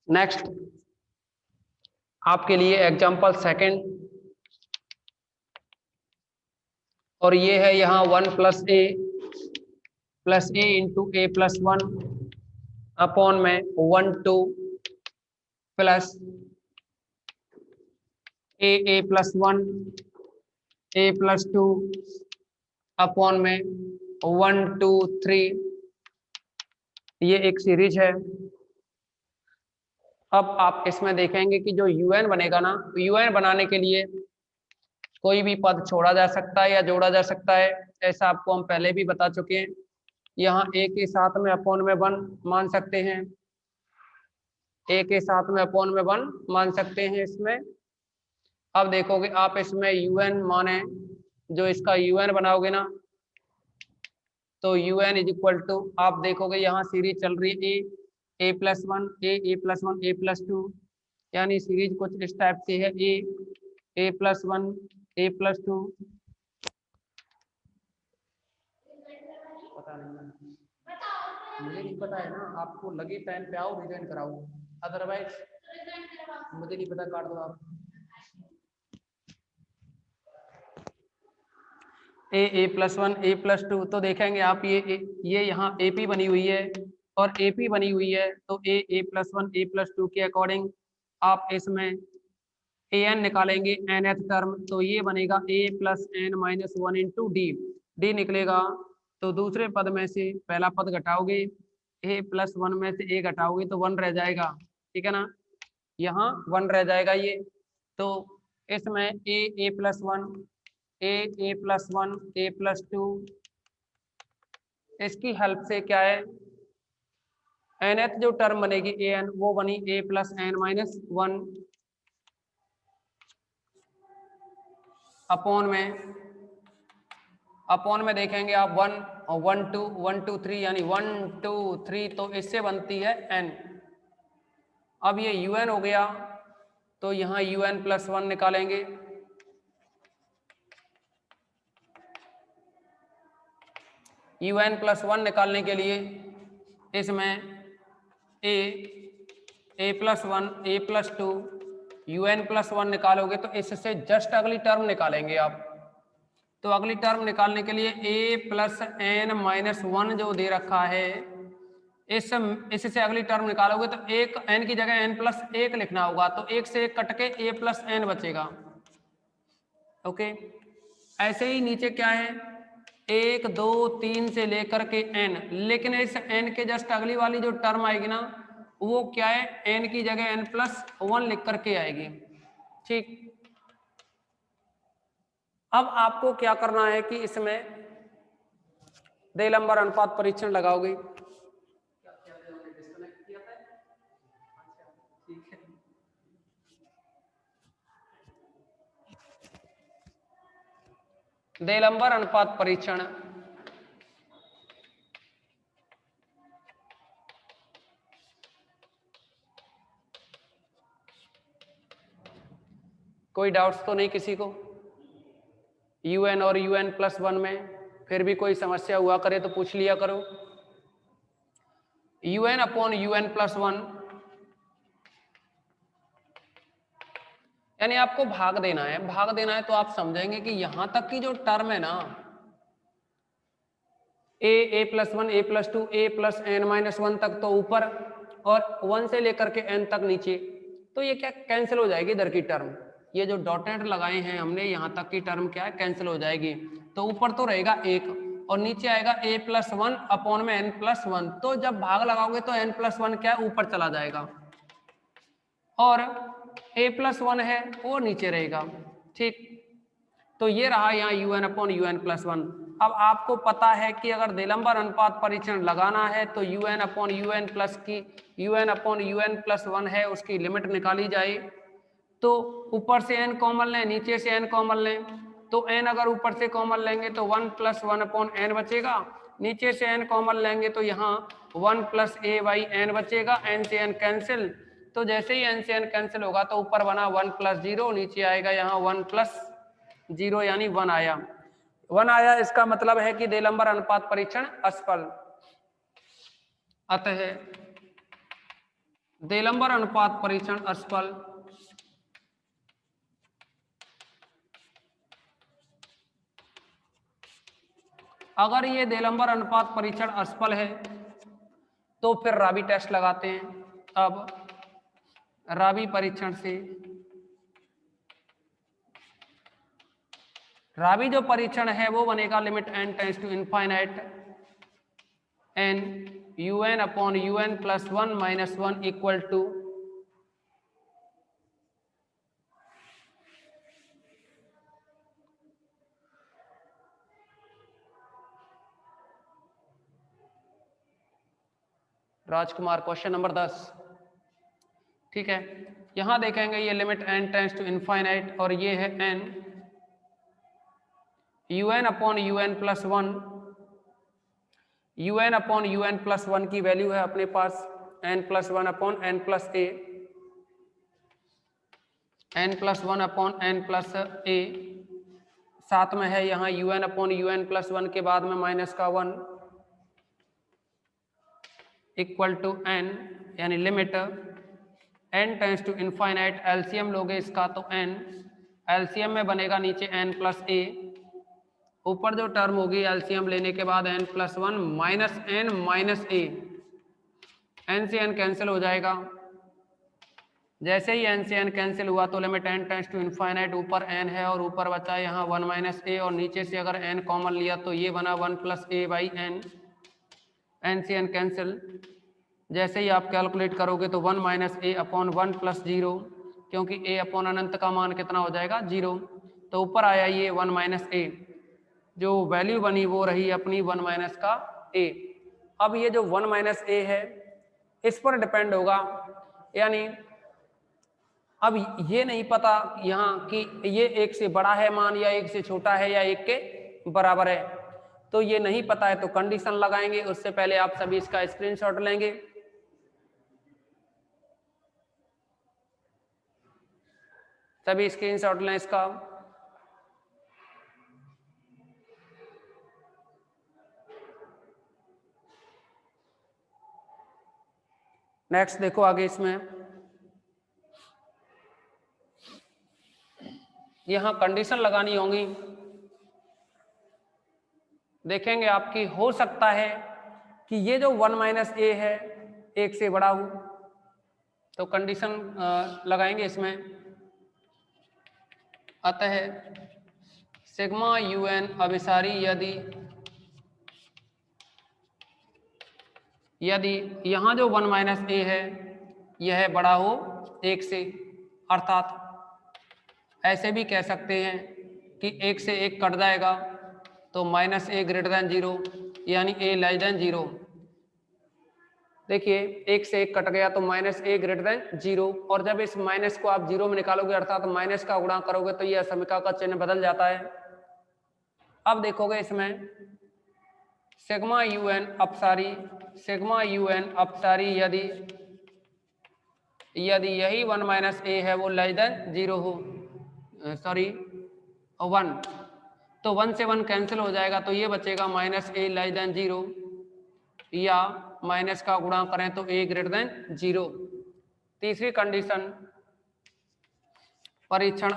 Next आपके लिए example second, और ये है यहाँ 1 प्लस ए इंटू ए प्लस 1 अपॉन में 1 2 प्लस ए प्लस 1 ए प्लस 2 अपॉन में 1 2 3। ये एक सीरीज है। अब आप इसमें देखेंगे कि जो यूएन बनेगा ना, यूएन बनाने के लिए कोई भी पद छोड़ा जा सकता है या जोड़ा जा सकता है, ऐसा आपको हम पहले भी बता चुके हैं। यहाँ ए के साथ में अपॉन में 1 मान सकते हैं, ए के साथ में अपॉन में 1 मान सकते हैं इसमें। अब देखोगे आप इसमें यूएन माने, जो इसका यूएन बनाओगे ना, तो यूएन इज इक्वल टू, आप देखोगे यहाँ सीरीज चल रही है ए प्लस 1 ए प्लस 1 ए प्लस 2, यानी सीरीज कुछ इस टाइप से है ए प्लस 1 ए प्लस 2। पता नहीं, मुझे नहीं पता है ना, आपको लगे टाइम पे आओ रिजाइन कराओ, अदरवाइज मुझे नहीं पता, काट दो आप। ए प्लस 1 ए प्लस 2, तो देखेंगे आप ये यहाँ ए पी बनी हुई है और ए पी बनी हुई है, तो ए प्लस 1 ए प्लस 2 के अकॉर्डिंग आप इसमें ए एन निकालेंगे nth टर्म, तो ये बनेगा a plus n minus 1 into d निकलेगा। तो दूसरे पद में से पहला पद घटाओगे, ए प्लस 1 में से ए घटाओगे तो 1 रह जाएगा, ठीक है ना, यहाँ 1 रह जाएगा ये। तो इसमें ए प्लस 1 ए प्लस 1 ए प्लस 2, इसकी हेल्प से क्या है, nth जो टर्म बनेगी ए एन, वो बनी ए प्लस एन माइनस 1 अपॉन में देखेंगे आप 1 और 1 2 3, यानी 1 2 3, तो इससे बनती है n। अब ये un हो गया, तो यहाँ un प्लस 1 निकालेंगे, un प्लस 1 निकालने के लिए इसमें ए प्लस 1 ए प्लस 2 un प्लस 1 निकालोगे तो इससे जस्ट अगली टर्म निकालेंगे आप। तो अगली टर्म निकालने के लिए ए प्लस एन माइनस 1 जो दे रखा है, इससे अगली टर्म निकालोगे तो एक एन की जगह एन प्लस 1 लिखना होगा, तो 1 से 1 कट के ए प्लस एन बचेगा। ओके, ऐसे ही नीचे क्या है, 1 2 3 से लेकर के एन, लेकिन इस एन के जस्ट अगली वाली जो टर्म आएगी ना, वो क्या है, एन की जगह एन प्लस 1 लिख करके आएगी, ठीक। अब आपको क्या करना है कि इसमें दे लंबर अनुपात परीक्षण लगाओगे। दे लंबर अनुपात परीक्षण कोई डाउट्स तो नहीं किसी को, un और un प्लस 1 में फिर भी कोई समस्या हुआ करे तो पूछ लिया करो। un अपॉन un प्लस 1, यानी आपको भाग देना है, तो आप समझेंगे कि यहां तक की जो टर्म है ना, ए प्लस 1 ए प्लस 2 ए प्लस एन माइनस 1 तक तो ऊपर, और 1 से लेकर के n तक नीचे, तो ये क्या कैंसिल हो जाएगी इधर की टर्म, ये जो डॉटेड लगाए हैं हमने, यहाँ तक की टर्म क्या है, कैंसिल हो जाएगी। तो ऊपर तो रहेगा 1 और नीचे आएगा a प्लस 1 अपॉन में n प्लस 1, तो जब भाग लगाओगे तो n प्लस 1 क्या है, ऊपर चला जाएगा, और a प्लस 1 है वो नीचे रहेगा, ठीक। तो ये रहा यहाँ un अपॉन un प्लस 1। अब आपको पता है कि अगर देलंबर अनुपात परीक्षण लगाना है तो un अपॉन un प्लस की un अपॉन un प्लस 1 है, उसकी लिमिट निकाली जाए। तो ऊपर से n कॉमन लें, नीचे से n कॉमन लें, तो n अगर ऊपर से कॉमन लेंगे तो 1 प्लस 1 अपॉन n बचेगा, नीचे से n कॉमन लेंगे तो यहाँ 1 प्लस a बाई n बचेगा, n से n कैंसिल, तो जैसे ही n से n कैंसिल होगा तो ऊपर बना 1 प्लस 0, नीचे आएगा यहाँ 1 प्लस 0, यानी 1 आया। इसका मतलब है कि देलंबर अनुपात परीक्षण असफल। अतः देलंबर अनुपात परीक्षण असफल। अगर ये देलंबर अनुपात परीक्षण असफल है तो फिर राबी टेस्ट लगाते हैं। अब राबी परीक्षण से राबी जो परीक्षण है वो बनेगा limit n tends to infinite n un upon un plus 1 minus 1 equal to Rajkumar question number 10। ठीक है, यहां देखेंगे ये limit n tends to infinite और ये है n un upon un plus 1 un upon un plus 1 की वैल्यू है अपने पास n plus 1 upon n plus a, n plus 1 upon n plus a, साथ में है यहाँ un अपॉन un प्लस 1 के बाद में माइनस का 1 इक्वल टू n, यानी limit n tends to infinite. LCM लोगे इसका तो n, एलसीएम में बनेगा नीचे n प्लस a, ऊपर जो टर्म होगी एलसीएम लेने के बाद n plus 1 minus n minus a, n से n कैंसिल हो जाएगा। जैसे ही n से n कैंसिल हुआ तो limit n tends to infinite, ऊपर n है और ऊपर बचा यहाँ 1 माइनस a, और नीचे से अगर n कॉमन लिया तो ये बना 1 plus a by n, n से n कैंसिल। जैसे ही आप कैलकुलेट करोगे तो 1 माइनस a अपॉन 1 प्लस 0, क्योंकि a अपॉन अनंत का मान कितना हो जाएगा 0, तो ऊपर आया ये 1 माइनस a, जो वैल्यू बनी वो रही अपनी 1 माइनस का a। अब ये जो 1 माइनस a है इस पर डिपेंड होगा, यानी अब ये नहीं पता यहाँ कि ये 1 से बड़ा है मान या 1 से छोटा है या 1 के बराबर है, तो ये नहीं पता है तो कंडीशन लगाएंगे। उससे पहले आप सभी इसका स्क्रीनशॉट लेंगे। सभी स्क्रीनशॉट लें इसका। नेक्स्ट देखो आगे, इसमें यहां कंडीशन लगानी होगी। देखेंगे आपकी हो सकता है कि ये जो 1 माइनस ए है 1 से बड़ा हो, तो कंडीशन लगाएंगे इसमें। अतः सिग्मा un अभिसारी यदि यहाँ जो 1 माइनस ए है यह बड़ा हो 1 से, अर्थात ऐसे भी कह सकते हैं कि 1 से 1 कट जाएगा तो माइनस ए ग्रेटर देन 0, यानी ए लेस देन 0। देखिए 1 से 1 कट गया तो माइनस ए ग्रेटर देन 0, और जब इस माइनस को आप 0 में निकालोगे अर्थात माइनस का गुणा करोगे तो यह समीकरण का चिन्ह बदल जाता है। अब देखोगे इसमें सिग्मा un अपसारी यदि यही 1 माइनस ए है वो लेस देन 0 हो, सॉरी 1, तो 1 से 1 कैंसिल हो जाएगा तो ये बचेगा माइनस ए लेस देन 0, या माइनस का गुणा करें तो ए ग्रेटर देन 0। तीसरी कंडीशन परीक्षण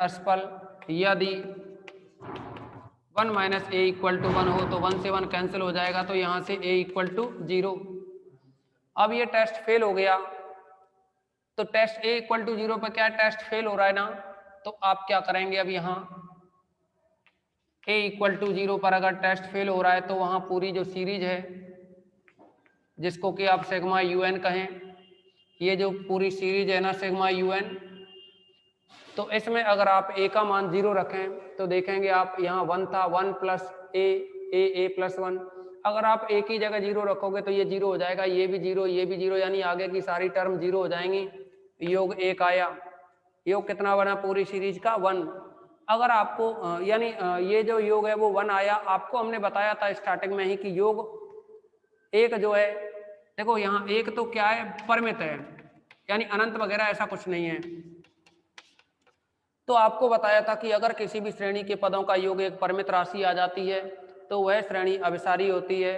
असफल यदि 1 माइनस ए इक्वल टू 1 हो तो 1 से 1 कैंसिल हो जाएगा तो यहां से ए इक्वल टू 0। अब ये टेस्ट फेल हो गया तो टेस्ट ए इक्वल टू 0 पर क्या टेस्ट फेल हो रहा है ना, तो आप क्या करेंगे, अब यहाँ ए इक्वल टू 0 पर अगर टेस्ट फेल हो रहा है तो वहां पूरी जो सीरीज है जिसको कि आप सिग्मा un कहें, ये जो पूरी सीरीज है ना सिग्मा un, तो इसमें अगर आप a का मान 0 रखें तो देखेंगे आप यहाँ 1 था, 1 प्लस a प्लस 1, अगर आप a की जगह 0 रखोगे तो ये 0 हो जाएगा, ये भी 0 ये भी 0, यानी आगे की सारी टर्म 0 हो जाएंगी। योग 1 आया, योग कितना बना पूरी सीरीज का 1। अगर आपको यानी ये जो योग है वो 1 आया, आपको हमने बताया था स्टार्टिंग में ही कि योग 1 जो है, देखो यहाँ 1 तो क्या है, परिमित है, यानी अनंत वगैरह ऐसा कुछ नहीं है। तो आपको बताया था कि अगर किसी भी श्रेणी के पदों का योग एक परिमित राशि आ जाती है तो वह श्रेणी अभिसारी होती है।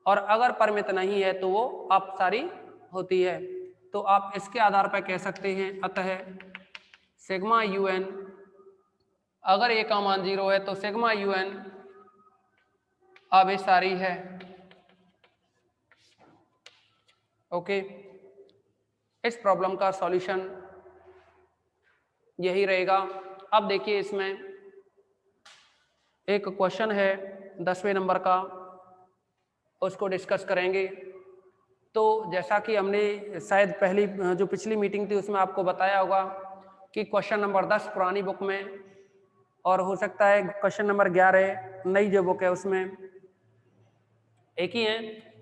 और अगर परिमित नहीं है तो वो अपसारी होती है। तो आप इसके आधार पर कह सकते हैं अतः सिग्मा UN अगर ए का मान 0 है तो सिग्मा UN अभिसारी है। ओके, इस प्रॉब्लम का सॉल्यूशन यही रहेगा। अब देखिए इसमें एक क्वेश्चन है 10वें नंबर का, उसको डिस्कस करेंगे। तो जैसा कि हमने शायद पहली जो पिछली मीटिंग थी उसमें आपको बताया होगा कि क्वेश्चन नंबर 10 पुरानी बुक में और हो सकता है क्वेश्चन नंबर 11 नई जो बुक है उसमें एक ही है,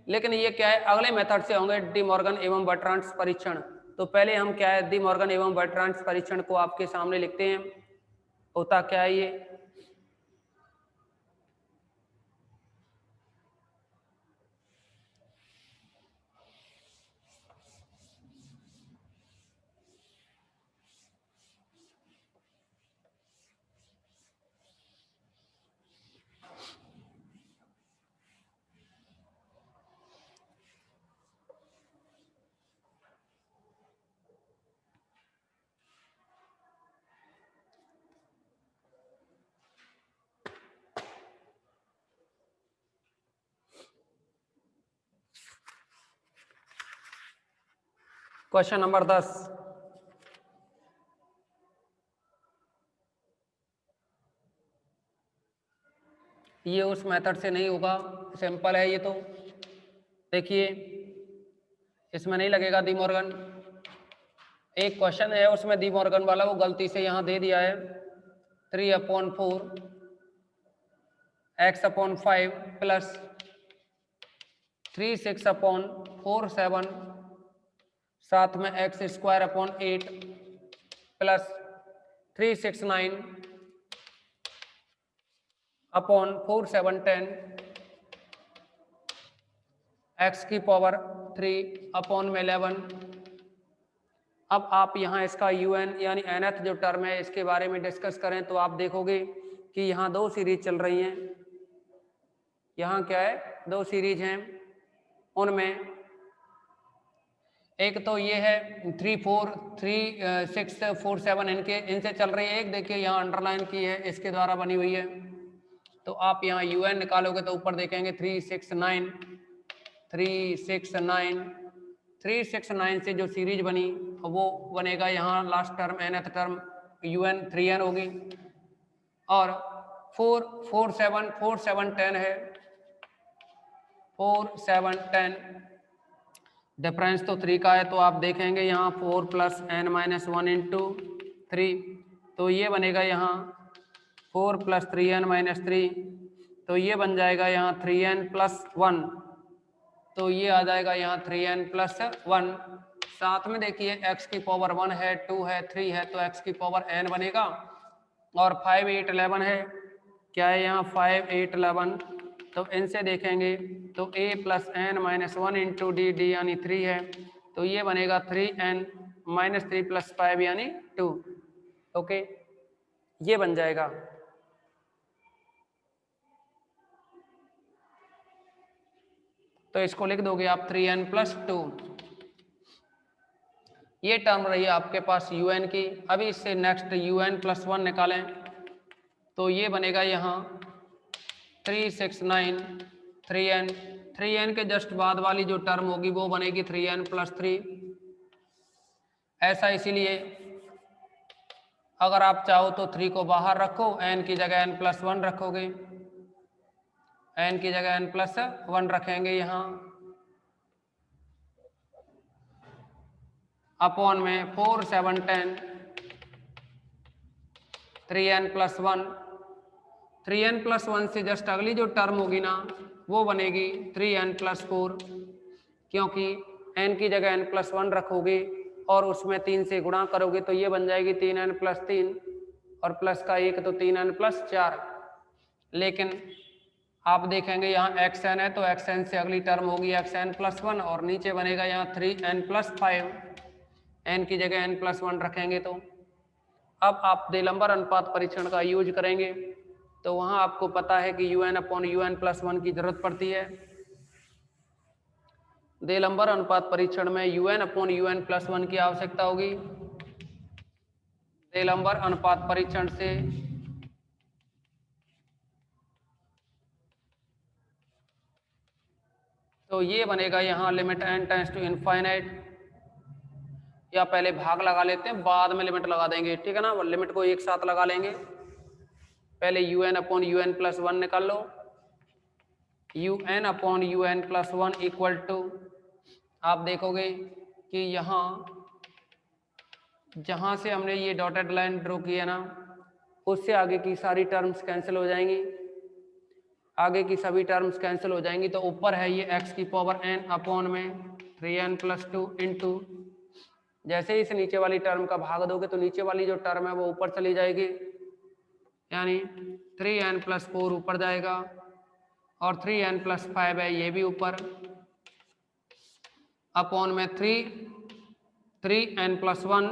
लेकिन ये क्या है अगले मेथड से होंगे डी मॉर्गन एवं बर्ट्रांड्स परीक्षण। तो पहले हम क्या है डी मॉर्गन एवं बर्ट्रांड्स परीक्षण को आपके सामने लिखते हैं। होता क्या है ये, क्वेश्चन नंबर 10 ये उस मेथड से नहीं होगा, सिंपल है ये। तो देखिए इसमें नहीं लगेगा डी मॉर्गन, एक क्वेश्चन है उसमें डी मॉर्गन वाला वो गलती से यहाँ दे दिया है 3/4 x/5 प्लस 3/6/4/7 साथ में x² 8 प्लस 369/4/7 x⁻3/11। अब आप यहाँ इसका UN यानी nth जो टर्म है इसके बारे में डिस्कस करें तो आप देखोगे कि यहाँ दो सीरीज चल रही हैं। यहाँ क्या है दो सीरीज हैं, उनमें एक तो ये है 3 4 3 6 4 7 इनसे चल रही है। एक देखिए यहाँ अंडरलाइन की है इसके द्वारा बनी हुई है। तो आप यहाँ UN निकालोगे तो ऊपर देखेंगे 369 से जो सीरीज बनी वो बनेगा यहाँ last term nth term UN 3n होगी और 4 4 7 4 7 10 है 4 7 10 डिफरेंस तो 3 का है। तो आप देखेंगे यहाँ 4 + n-1 × 3 तो ये बनेगा यहाँ 4 + 3n-3 तो ये बन जाएगा यहाँ 3n + 1 तो ये आ जाएगा यहाँ 3n + 1। साथ में देखिए x⁻1 है 2 है 3 है तो x⁻n बनेगा और 5 8 11 है, क्या है यहाँ 5 8 11 तो इनसे देखेंगे तो a + n-1 × d यानी 3 है तो ये बनेगा 3n - 3 + 5 यानी 2। ओके, ये बन जाएगा। तो इसको लिख दोगे आप 3n + 2। ये टर्म रही आपके पास UN की। अभी इससे नेक्स्ट UN + 1 निकालें तो ये बनेगा यहाँ 369 3n के जस्ट बाद वाली जो टर्म होगी वो बनेगी 3n + 3। ऐसा इसीलिए अगर आप चाहो तो 3 को बाहर रखो, n की जगह n + 1 रखोगे, n की जगह n + 1 रखेंगे यहाँ अपॉन में 4 7 10 3n + 1 3n + 1 से जस्ट अगली जो टर्म होगी ना वो बनेगी 3n + 4 क्योंकि n की जगह n + 1 रखोगे और उसमें 3 से गुणा करोगे तो ये बन जाएगी 3n + 3 और प्लस का 1 तो 3n + 4। लेकिन आप देखेंगे यहाँ xn है तो xn से अगली टर्म होगी xn + 1 और नीचे बनेगा यहाँ 3n + 5 n की जगह n + 1 रखेंगे। तो अब आप देलंबर अनुपात परीक्षण का यूज करेंगे तो वहाँ आपको पता है कि UN/UN + 1 की जरूरत पड़ती है। दे लंबर अनुपात परीक्षण में UN अपॉन UN प्लस 1 की आवश्यकता होगी। दे लंबर अनुपात परीक्षण से तो ये बनेगा यहाँ limit n tends to infinite, या पहले भाग लगा लेते हैं बाद में लिमिट लगा देंगे, ठीक है ना, लिमिट को एक साथ लगा लेंगे। पहले UN अपॉन UN प्लस 1 निकाल लो। UN upon UN plus 1 equal to, आप देखोगे कि यहाँ जहाँ से हमने ये डॉटेड लाइन ड्रॉ की है ना, उससे आगे की सारी टर्म्स कैंसिल हो जाएंगी, आगे की सभी टर्म्स कैंसिल हो जाएंगी। तो ऊपर है ये x की पावर n अपॉन में 3n प्लस 2 इंटू, जैसे ही इस नीचे वाली टर्म का भाग दोगे तो नीचे वाली जो टर्म है वो ऊपर चली जाएगी, यानी 3n प्लस 4 ऊपर जाएगा और 3n प्लस 5 है ये भी ऊपर, अपॉन में 3n प्लस 1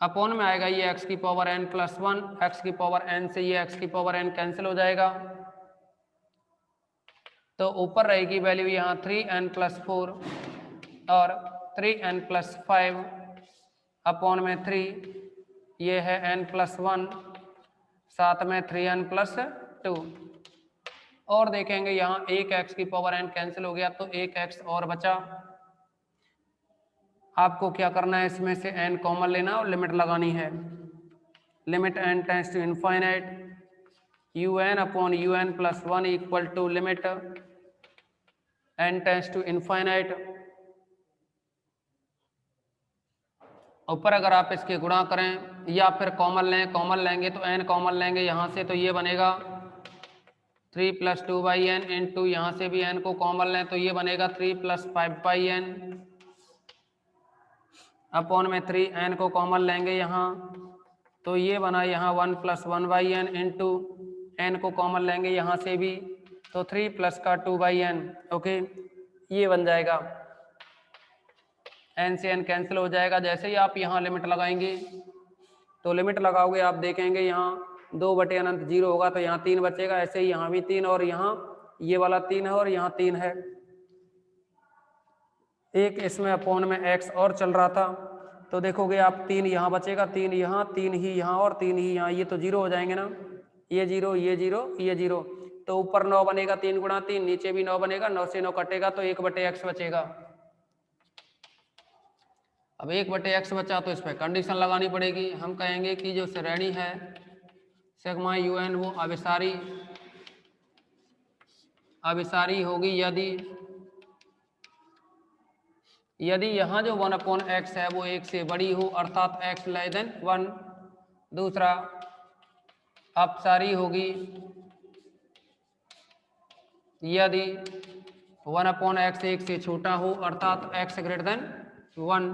अपॉन में आएगा ये x की पावर n प्लस 1, x की पावर n से ये x की पावर n कैंसिल हो जाएगा, तो ऊपर रहेगी वैल्यू यहाँ 3n प्लस 4 और 3n प्लस 5 अपॉन में 3, ये है n प्लस 1, साथ में 3n प्लस 2, और देखेंगे यहाँ एक x की पावर n कैंसिल हो गया तो एक x और बचा। आपको क्या करना है, इसमें से n कॉमन लेना और लिमिट लगानी है। Limit n tends to infinite UN upon UN plus 1 equal to limit n tends to infinite. ऊपर अगर आप इसके गुणा करें या फिर कॉमन लें, कॉमन लेंगे तो n कॉमन लेंगे यहाँ से, तो ये बनेगा 3 प्लस 2/n इंटू, यहाँ से भी n को कॉमन लें तो ये बनेगा 3 प्लस 5/n अपॉन में 3n को कॉमन लेंगे यहाँ तो ये बना यहाँ 1 प्लस 1/n इंटू, n को कॉमन लेंगे यहाँ से भी तो 3 प्लस का 2/n, ओके, ये बन जाएगा। n से n कैंसिल हो जाएगा। जैसे ही आप यहाँ लिमिट लगाएंगे तो लिमिट लगाओगे आप देखेंगे यहाँ 2 बटे अनंत 0 होगा तो यहाँ 3 बचेगा, ऐसे ही यहाँ भी 3 और यहाँ ये वाला 3 है और यहाँ 3 है। एक इसमें अपॉन में x और चल रहा था तो देखोगे आप 3 यहाँ बचेगा, 3 यहाँ, 3 ही यहाँ और 3 ही यहाँ, ये तो 0 हो जाएंगे ना, ये 0, ये 0, ये 0, तो ऊपर 9 बनेगा 3 गुणा 3, नीचे भी 9 बनेगा, 9 से 9 कटेगा तो 1 बटे x बचेगा। अब 1 बटे x बचा तो इस पर कंडीशन लगानी पड़ेगी। हम कहेंगे कि जो श्रेणी है सिग्मा UN वो अभिसारी होगी यदि यहाँ जो 1 अपॉन x है वो 1 से बड़ी हो, अर्थात x लेस देन 1। दूसरा अपसारी होगी यदि 1 अपॉन x 1 से छोटा हो, अर्थात x ग्रेटर देन 1।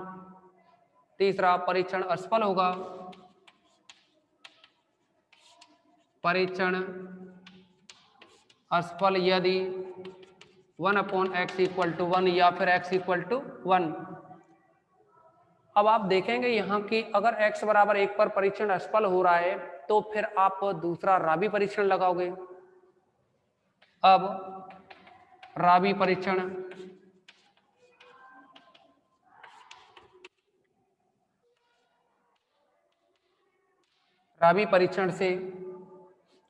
तीसरा परीक्षण असफल होगा, परीक्षण असफल यदि 1 अपॉन x इक्वल टू 1 या फिर x इक्वल टू 1। अब आप देखेंगे यहाँ कि अगर x बराबर 1 पर परीक्षण असफल हो रहा है तो फिर आप दूसरा राबी परीक्षण लगाओगे। अब राबी परीक्षण से,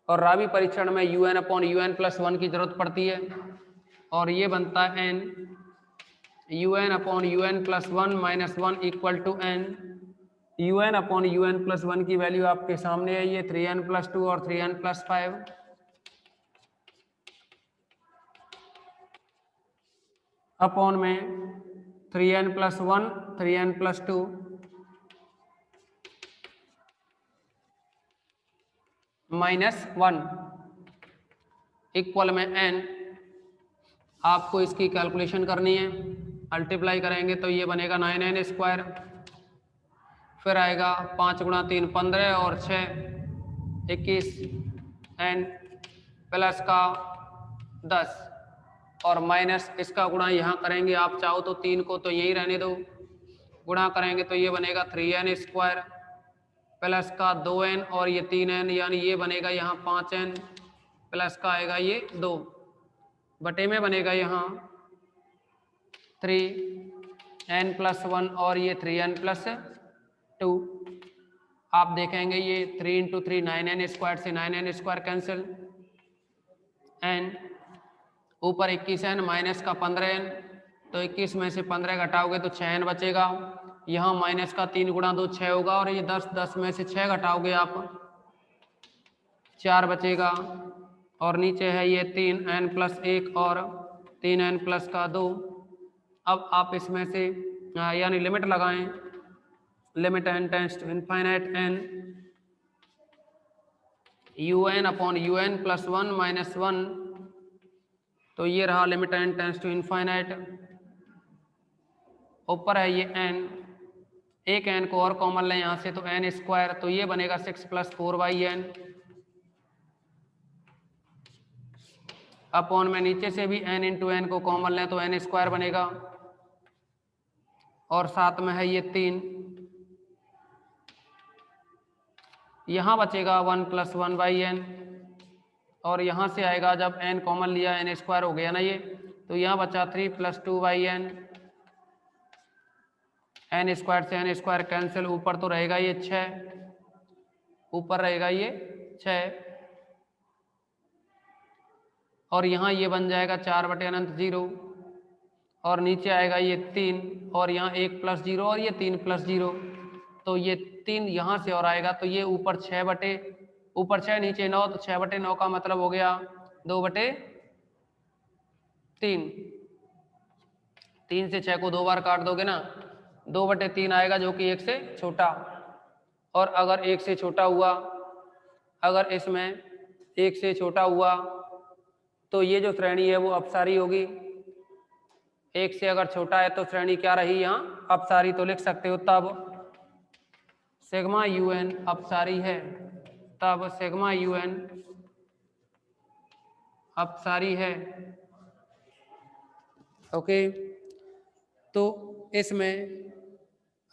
और राबी परीक्षण में UN अपॉन UN प्लस 1 की जरूरत पड़ती है और ये बनता है n UN upon UN plus 1 minus 1 equal to n। UN upon UN plus 1 की वैल्यू आपके सामने है, ये 3n प्लस 2 और 3n प्लस 5 अपॉन में 3n plus 1 3n plus 2 minus 1 equal में n। आपको इसकी कैलकुलेशन करनी है, मल्टीप्लाई करेंगे तो ये बनेगा 9n स्क्वायर, फिर आएगा 5 गुणा 3 15 और 6 21 n प्लस का 10 और माइनस इसका गुणा यहाँ करेंगे, आप चाहो तो 3 को तो यही रहने दो, गुणा करेंगे तो ये बनेगा 3n स्क्वायर प्लस का 2n और ये 3n, यानी ये बनेगा यहाँ 5n प्लस का आएगा ये 2 बटे में बनेगा यहाँ 3n+1 और ये 3n+2। आप देखेंगे ये 3 × 3 9n² से 9n² कैंसिल, n ऊपर 21n माइनस का 15n, तो 21 में से 15 घटाओगे तो 6n बचेगा। यहाँ माइनस का 3 × 2 6 होगा, और ये 10 10 में से 6 घटाओगे आप 4 बचेगा। और नीचे है ये 3n+1 और 3n+2। अब आप इसमें से यानी लिमिट लगाएं, limit n tends to infinite n un/un + 1, तो ये रहा limit n tends to infinite. ऊपर है ये n, एक n को और कॉमन लें यहाँ से तो n², तो ये बनेगा 6 + 4/n अपॉन में नीचे से भी n × n को कॉमन लें तो n² बनेगा, और साथ में है ये 3, यहाँ बचेगा 1 + 1/n, और यहाँ से आएगा जब n कॉमन लिया n² हो गया ना ये, तो यहाँ बचा 3 + 2/n, n² से n² कैंसिल, ऊपर तो रहेगा ये 6, ऊपर रहेगा ये 6, और यहाँ ये बन जाएगा 4/0, और नीचे आएगा ये 3, और यहाँ 1 + 0 और ये 3 + 0, तो ये 3 यहाँ से और आएगा, तो ये ऊपर 6 नीचे 9, तो 6/9 का मतलब हो गया 2/3। 3 से 6 को 2 बार काट दोगे ना, 2/3 आएगा, जो कि 1 से छोटा। और अगर 1 से छोटा हुआ, अगर इसमें 1 से छोटा हुआ तो ये जो श्रेणी है वो अपसारी होगी। 1 से अगर छोटा है तो श्रेणी क्या रही, यहाँ अपसारी, तो लिख सकते हो तब सिग्मा un अपसारी है, तब सिग्मा un अपसारी है। ओके, तो इसमें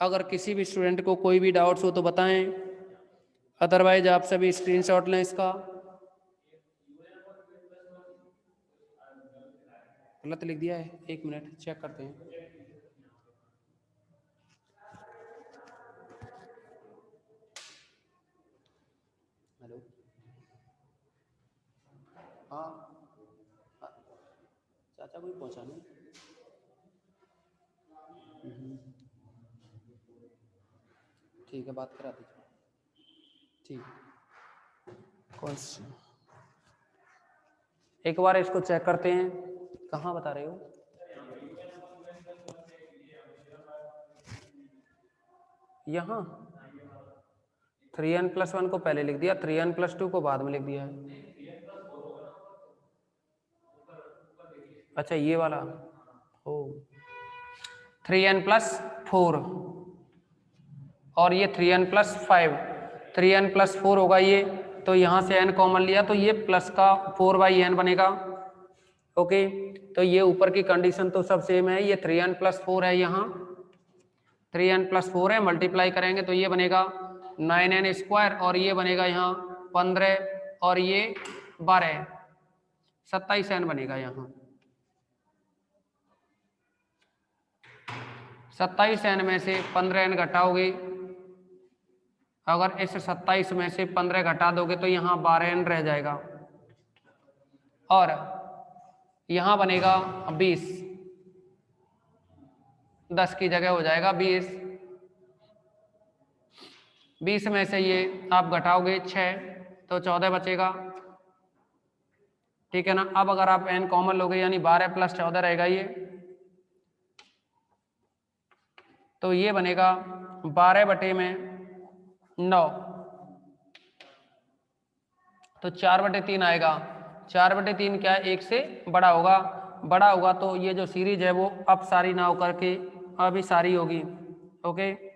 अगर किसी भी स्टूडेंट को कोई भी डाउट्स हो तो बताएं, अदरवाइज आप सभी स्क्रीनशॉट लें इसका। गलत लिख दिया है, 1 मिनट चेक करते हैं। हेलो, हाँ चाचा कोई पहुँचाने, ठीक है, बात करा दीजिए। ठीक, कौन सी, एक बार इसको चेक करते हैं। कहाँ बता रहे हो? यहाँ 3n+1 को पहले लिख दिया, 3n+2 को बाद में लिख दिया है। अच्छा ये वाला, ओ 3n+4 और ये 3n+5, 3n+4 होगा ये, तो यहाँ से n कॉमन लिया तो ये प्लस का 4/n बनेगा। ओके, तो ये ऊपर की कंडीशन तो सब सेम है, ये 3n+4 है, यहाँ 3n+4 है, मल्टीप्लाई करेंगे तो ये बनेगा 9n² और ये बनेगा यहाँ 15 और ये 12, 27n बनेगा। यहाँ 27n में से 15n घटाओगे, अगर इस 27 में से 15 घटा दोगे तो यहाँ 12n रह जाएगा, और यहाँ बनेगा 20, 10 की जगह हो जाएगा 20। 20 में से ये आप घटाओगे 6 तो 14 बचेगा, ठीक है ना। अब अगर आप n कॉमन लोगे यानी 12 + 14 रहेगा ये, तो ये बनेगा 12/9, तो 4/3 आएगा। 4/3 क्या है, 1 से बड़ा होगा, तो ये जो सीरीज है वो अपसारी ना होकर के अभिसारी होगी। ओके।